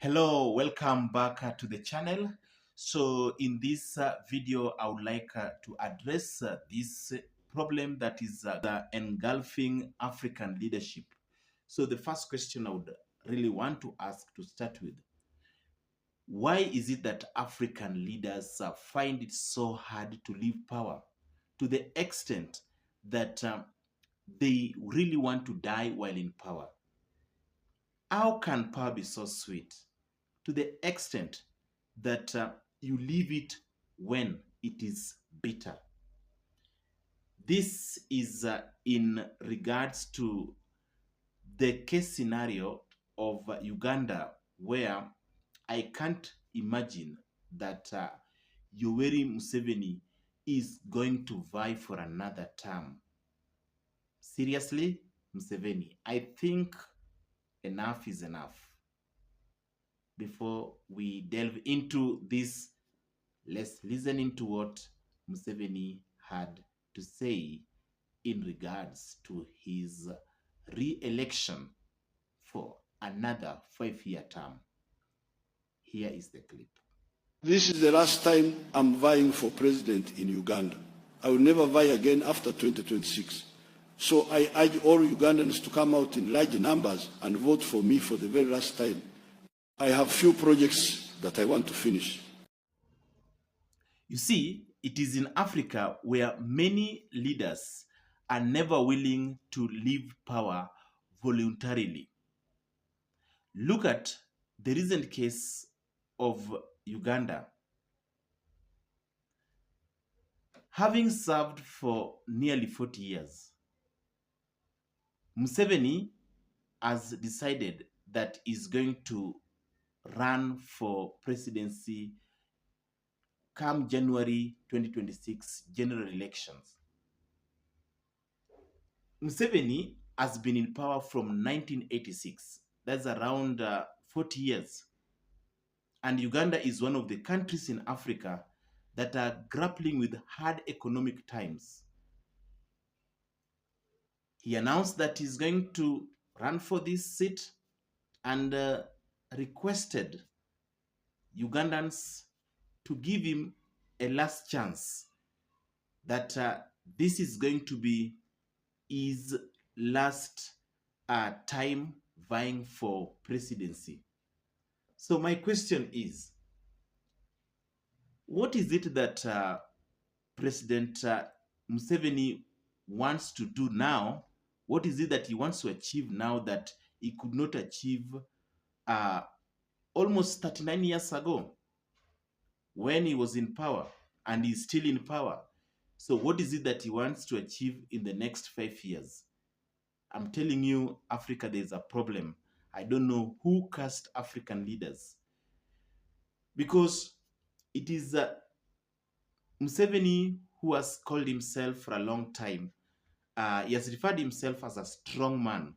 Hello, welcome back to the channel. So in this video, I would like to address this problem that is engulfing African leadership. So the first question I would really want to ask to start with, why is it that African leaders find it so hard to leave power to the extent that they really want to die while in power? How can power be so sweet to the extent that you leave it when it is bitter? This is in regards to the case scenario of Uganda, where I can't imagine that Yoweri Museveni is going to vie for another term. Seriously, Museveni, I think enough is enough. Before we delve into this, let's listen into what Museveni had to say in regards to his re-election for another 5-year term. Here is the clip. This is the last time I'm vying for president in Uganda. I will never vie again after 2026. So I urge all Ugandans to come out in large numbers and vote for me for the very last time. I have few projects that I want to finish. You see, it is in Africa where many leaders are never willing to leave power voluntarily. Look at the recent case of Uganda. Having served for nearly 40 years, Museveni has decided that he's going to run for presidency come January 2026 general elections. Museveni has been in power from 1986. That's around 40 years. And Uganda is one of the countries in Africa that are grappling with hard economic times. He announced that he's going to run for this seat and requested Ugandans to give him a last chance, that this is going to be his last time vying for presidency. So my question is, what is it that President Museveni wants to do now? What is it that he wants to achieve now that he could not achieve almost 39 years ago when he was in power, and he's still in power? So what is it that he wants to achieve in the next 5 years? I'm telling you, Africa, there's a problem. I don't know who cast African leaders, because it is Museveni who has called himself for a long time. He has referred himself as a strong man,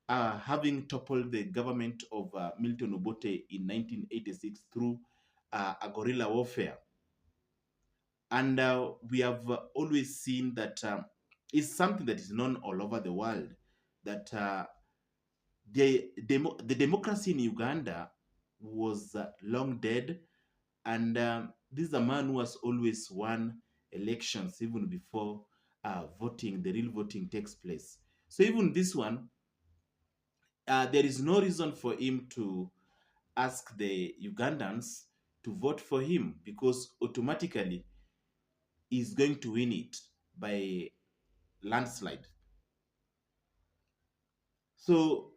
having toppled the government of Milton Obote in 1986 through a guerrilla warfare. And we have always seen that it's something that is known all over the world, that the democracy in Uganda was long dead. And this is a man who has always won elections even before the real voting takes place. So even this one, there is no reason for him to ask the Ugandans to vote for him, because automatically he's going to win it by landslide. So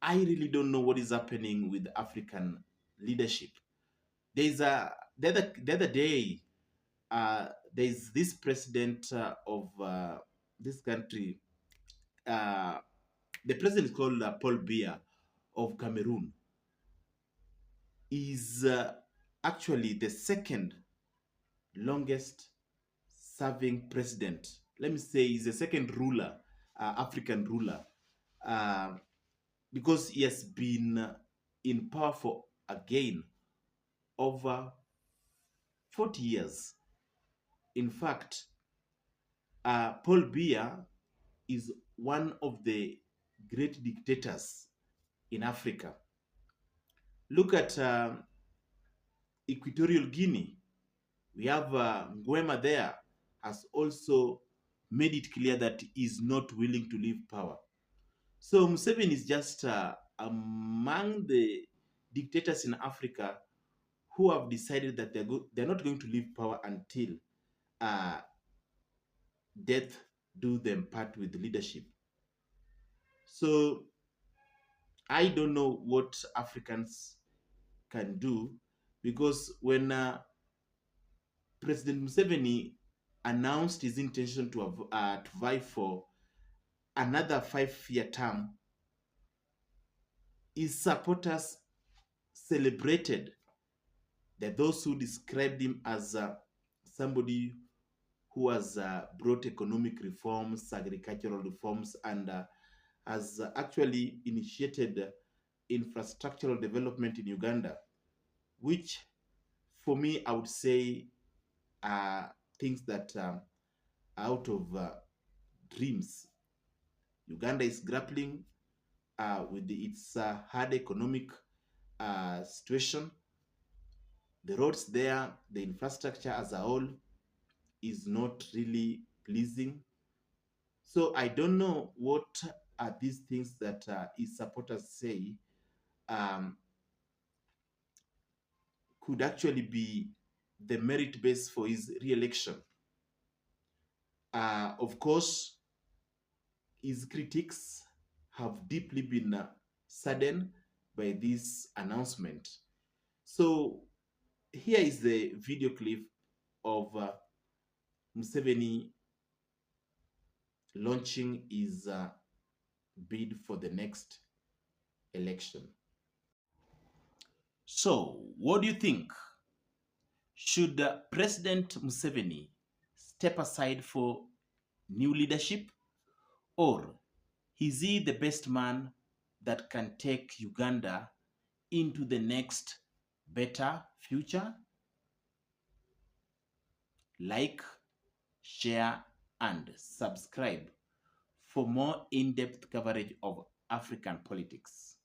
I really don't know what is happening with African leadership. There's the other day, there's this president of this country. The president is called Paul Biya of Cameroon. Is actually the second longest serving president. Let me say he's the second ruler, African ruler, because he has been in power for, again, over 40 years. In fact, Paul Biya is one of the great dictators in Africa. Look at Equatorial Guinea. We have Nguema there, has also made it clear that he is not willing to leave power. So Museveni is just among the dictators in Africa who have decided that they're not going to leave power until uh, death do them part with leadership. So I don't know what Africans can do, because when President Museveni announced his intention to vie for another 5-year term, his supporters celebrated. That those who described him as somebody who has brought economic reforms, agricultural reforms, and has actually initiated infrastructural development in Uganda, which for me, I would say are things that out of dreams. Uganda is grappling with its hard economic situation. The roads there, the infrastructure as a whole is not really pleasing. So I don't know what are these things that his supporters say um, could actually be the merit base for his re-election. Of course, his critics have deeply been saddened by this announcement. So here is the video clip of Museveni launching his bid for the next election. So, what do you think? Should President Museveni step aside for new leadership, or is he the best man that can take Uganda into the next better future? Like, share, and subscribe for more in-depth coverage of African politics.